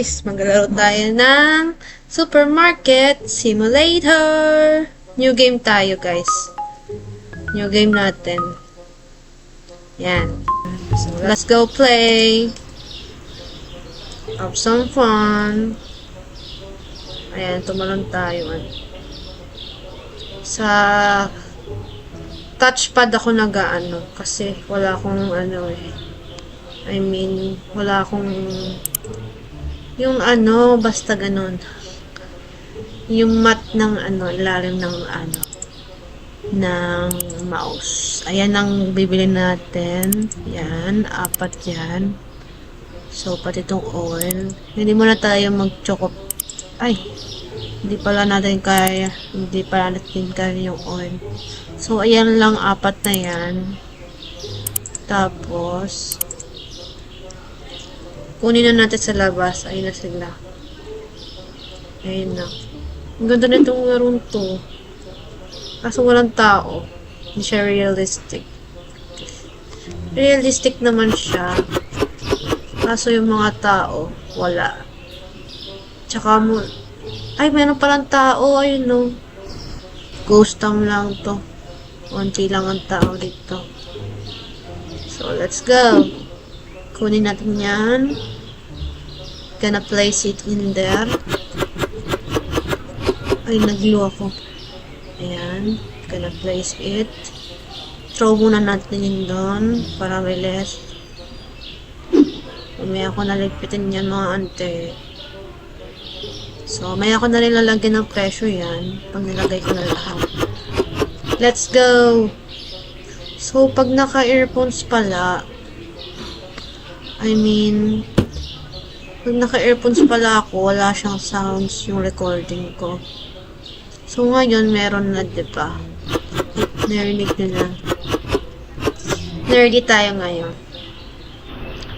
guys, maglalaro tayo ng Supermarket Simulator. New game tayo guys. New game natin. Yan. So, let's go play. Have some fun. Ayan, tumalon tayo. Sa touchpad ako nag-ano kasi wala akong wala akong yung basta ganon. Yung mat ng ilalim ng ng mouse. Ayan ang bibili natin. Yan, 4 yan. So, pati itong oil. Hindi muna tayo mag-choco. Ay, hindi pala natin kaya yung oil. So, ayan lang, 4 na yan. Tapos, kunin na natin sa labas. Ayun na sila. Ayun na. Ang ganda na itong larong to. Kaso walang tao. Hindi siya realistic. Realistic naman siya. Kaso yung mga tao, wala. Tsaka mo, ay, meron palang tao. Ayun no. Ghost town lang to. Konti lang ang tao dito. So, let's go. Kunin natin yan. Gonna place it in there. Ay, naglo ako. Ayan. Gonna place it. Throw muna natin yun doon para may less. May ako naligpitin yan mga ante. So, may ako na rin lalagyan ng presyo yan. Pag nilagay ko na lahat. Let's go! So, pag naka-earphones pala, pag naka-earphones pala ako, wala siyang sounds yung recording ko. So, ngayon, meron na, diba? Narinig nyo na. Nerdy tayo ngayon.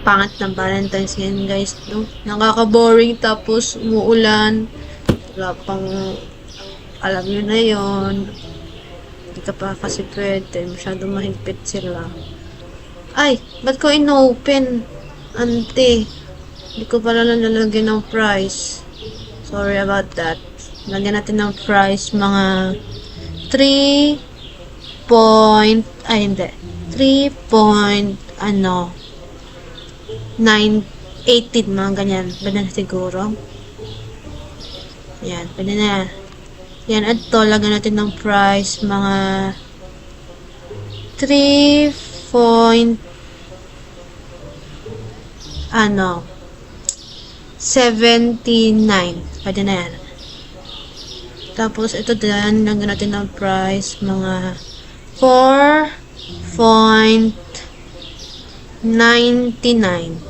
Pangat ng Valentine's ngayon, guys, no? Nakaka-boring, tapos umuulan. Wala pang, alam nyo na yon. Hindi ka pa kasi pwede. Masyadong mahigpit sila. Ay, ba't ko inopen? Ante, hindi ko pala nalalagyan ng price. Sorry about that. Lagyan natin ng price mga 3 9.18 mga ganyan. Pwede na siguro. Yan, pwede na. Yan, at to, lagyan natin ng price mga 3.79. Pwede na yan. Tapos, ito din, lagyan natin ng price mga 4.99.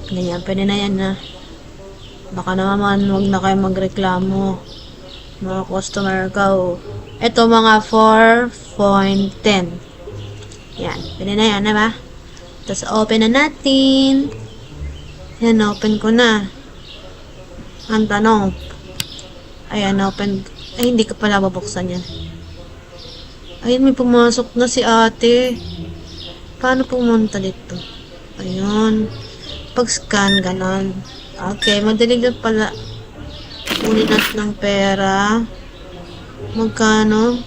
Ganyan, pwede na yan na. Baka naman, huwag na kayo magreklamo. Mga customer ko. Ito, mga 4.10. Yan, pwede na yan, diba? Tapos, open na natin. Yan, open ko na. Ang tanong. Ayan, open. Ay, hindi ka pala babuksan yan. Ayun, may pumasok na si ate. Paano pumunta dito? Ayun. Pag-scan, ganon. Okay, madali lang pala. Kunin natin ng pera. Magkano?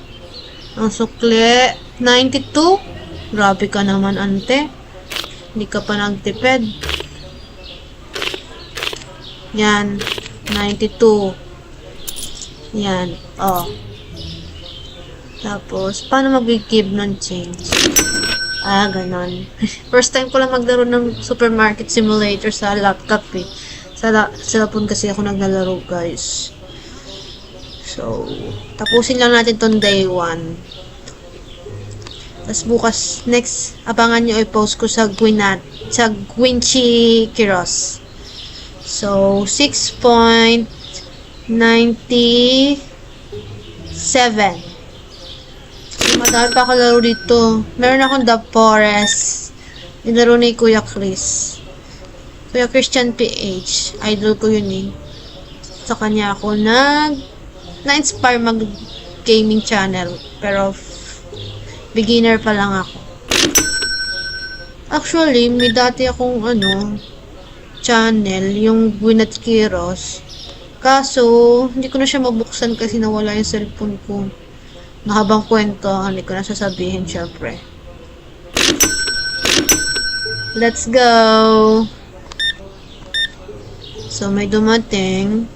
Ang sukle. 92? Grabe ka naman, ante. Hindi ka pa nagtipid. Yan. 92. Yan. Oh. Tapos, paano mag-give ng change? Ganon. First time ko lang maglaro ng Supermarket Simulator sa laptop eh. Sa cellphone kasi ako naglalaro, guys. So, tapusin lang natin tong day 1. Tapos bukas, next, abangan nyo i-post ko sa Gwinchi Kiros. So, 6.97. Madami pa ako laro dito. Meron akong The Forest. Nilaro ni Kuya Chris. Kuya Christian PH. Idol ko yun eh. Sa kanya ako na-inspire mag-gaming channel. Pero, beginner pa lang ako. Actually, may dati akong channel, yung Gwyneth Quiros. Kaso, hindi ko na siya mabuksan kasi nawala yung cellphone ko. Mahabang kwento, hindi ko na sasabihin syempre. Let's go! So, may dumating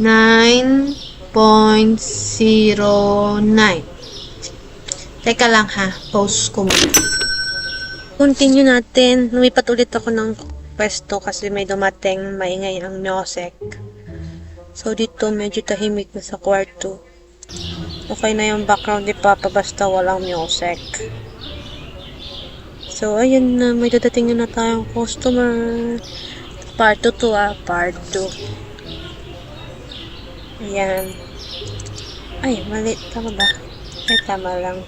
9.09. Teka lang ha, pause ko muna. Continue natin. Lumipat ulit ako ng pwesto kasi may dumating maingay ang Nosek. So, dito medyo tahimik na sa kwarto. Okay na yung background ni Papa basta walang music. So, ayun na. May dadating na tayong customer. Part 2 to Part 2. Ayan. Ay, mali. Tama ba? Ay, tama lang.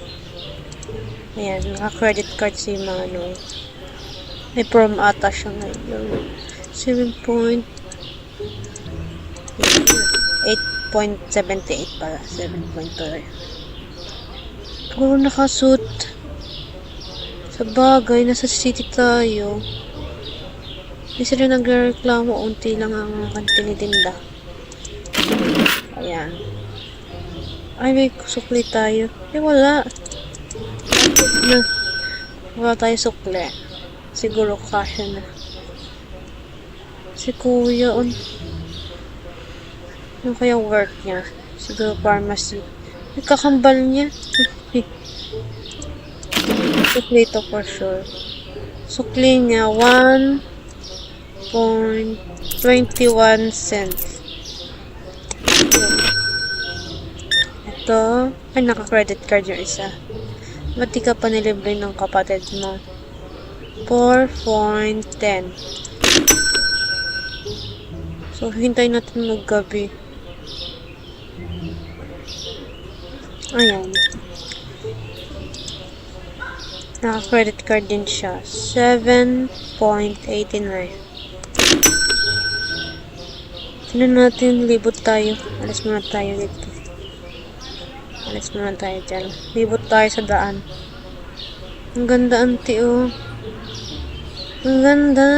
Ayan. Naka-credit card si Mano. May prom ata siya ngayon. 8.78 pala. 7.2. Puro nakasuit. Sa bagay, nasa city tayo. Hindi sila nagreklamo. Unti lang ang tinitinda. Ayan. Ay, may sukli tayo. Eh, wala. Wala tayo sukli. Siguro kasya na. Si Kuya, ano kaya work niya? Siguro pharmacy. May kakambal niya. Sukli to for sure. Sukli niya, 1.21 cents. Ito, ay naka-credit card yung isa. Ba't di ka pa nilibre ng kapatid mo? 4.10. So, hintayin natin maggabi. Ayan. Naka-credit card din siya. 7.89. Tignan natin, libot tayo. Alis muna tayo dito. Alis muna tayo dyan. Libot tayo sa daan. Ang ganda, auntie, oh. Ang ganda.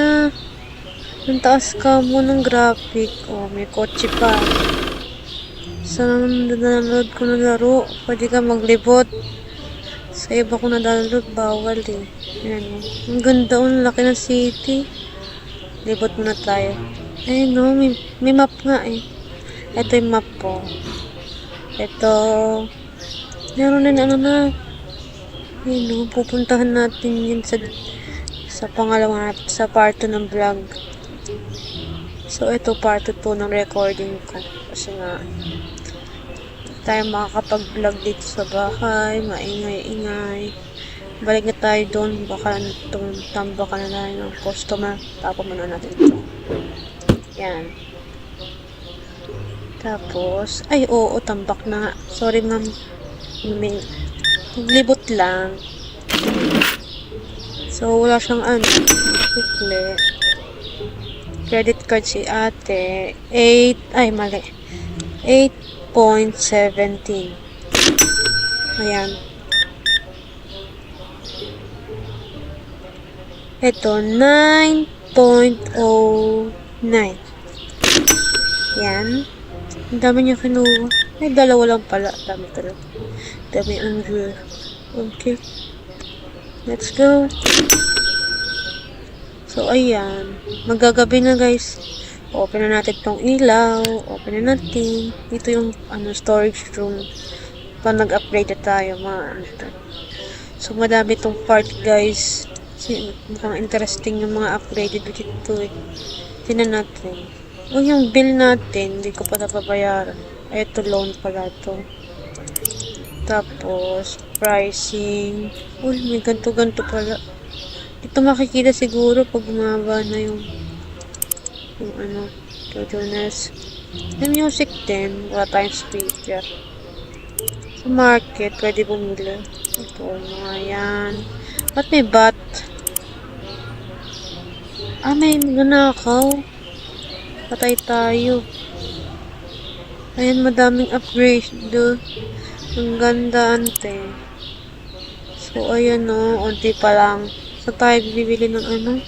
Ang taas ka mo ng graphic. Oh, may kotse pa. Saan na-download ko na laro? Pwede ka maglibot. Sa iba ko na-download, bawal eh. Ayan, oh. Ang ganda, oh. Ang laki ng city. Libot muna tayo. Ayun, no. May map nga eh. Ito yung map po. Ito. Meron na ano na. Ayun, no. Pupuntahan natin yun sa pangalawa natin, sa part 2 ng vlog. So, ito part 2 ng recording ko. Kasi nga, tayo makakapag-vlog dito sa bahay, maingay-ingay. Balik na tayo doon, baka tambak na tayo ng customer. Tapos muna natin ito. Yan. Tapos, ay oo, tambak na nga. Sorry ma'am. Libot lang. So, wala siyang sukli. Credit card si ate. 8.17. Ayan. Ito, 9.09. Yan. Ang dami niya kinuha. Ay, dalawa lang pala. Dami talaga. Dami ang view. Okay. Let's go. So, ayan. Magagabi na, guys. Open na natin tong ilaw. Open na natin. Ito yung storage room. Pag nag-upgrade na tayo, So, madami tong part, guys. Mukhang interesting yung mga upgraded dito eh. Tingnan natin. O, yung bill natin, hindi ko pa napabayaran. Ay, ito loan pala to. Tapos, pricing. Uy, may ganto-ganto pala. Ito makikita siguro pag bumaba na yung tutuners. The music din, wala tayong speaker. Sa market, pwede bumili. Ito, mga yan. Ba't may bat? May nanakaw. Patay tayo. Ayan, madaming upgrade doon. Ang ganda, ante. So, ayan o. Unti pa lang. So tayo bibili ng ano?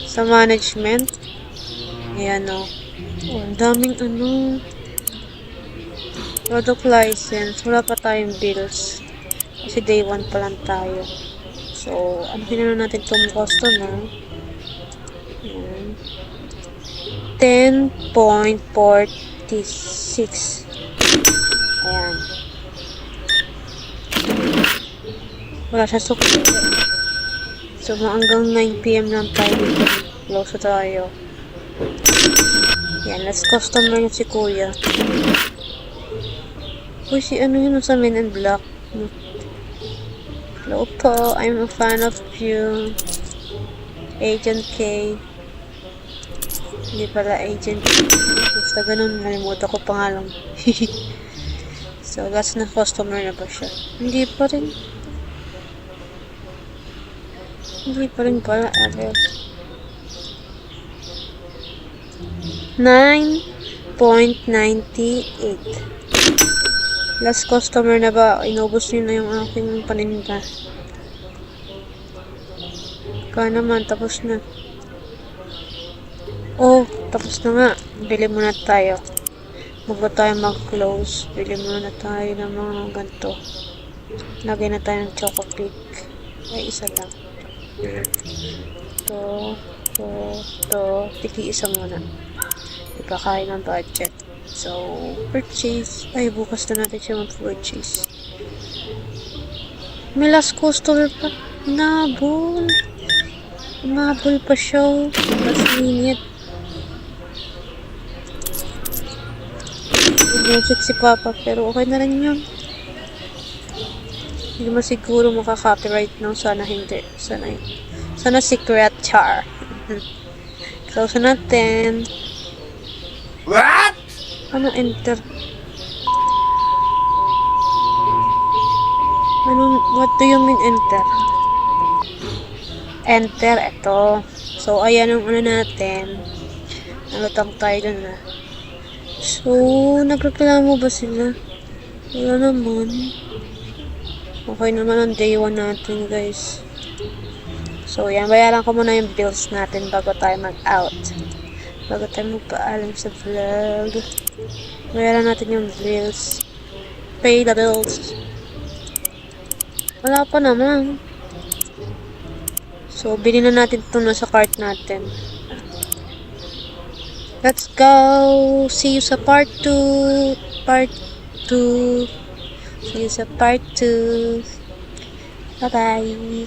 Sa management. Ayan o. Oh, ang daming ano. Product license. Wala pa tayong bills. Kasi day 1 pa lang tayo. So, ano na natin itong customer? Ayan. 10.46. Ayan. Wala siya sukli. So, hanggang 9 PM lang tayo dito. Close tayo. Yan, last customer yung si Kuya. Uy, si ano yun sa Men in Black. Hello po, I'm a fan of you. Agent K. Hindi pala Agent K. Basta ganun, nalimutan ko pangalan. So, last na customer na ba siya? Hindi pa rin. Hindi pa rin pala. 9.98. Last customer na ba? Inubos nyo na yung aking paninda. Kaya naman, tapos na. Oh, tapos na nga. Bili muna tayo. Bago tayo mag-close, bili muna tayo ng mga ganito. Lagay na tayo ng Choco Pig. Ay, isa lang. To. Tiki isa muna. Ipakain ng budget. So, purchase. Ay, bukas na natin siya mag-purchase. May last customer pa. Nabol pa siya. Last minute. Music si Papa, pero okay na rin yun. Hindi mo siguro makaka-copyright no? Sana hindi. Sana secret char. Close natin. What? Ano enter? What do you mean enter? Enter, ito. So, ayan ang ano natin. Nalutang tayo dun na. So, nagreklamo ba sila? Wala naman. Okay naman ang day 1 natin, guys. So, yan. Bayaran ko muna yung bills natin bago tayo mag-out. Bago tayo magpaalam sa vlog. Bayaran natin yung bills. Pay the bills. Wala pa naman. So, bilhin na natin ito na sa cart natin. Let's go! See you sa part 2. See you sa part 2. Bye-bye.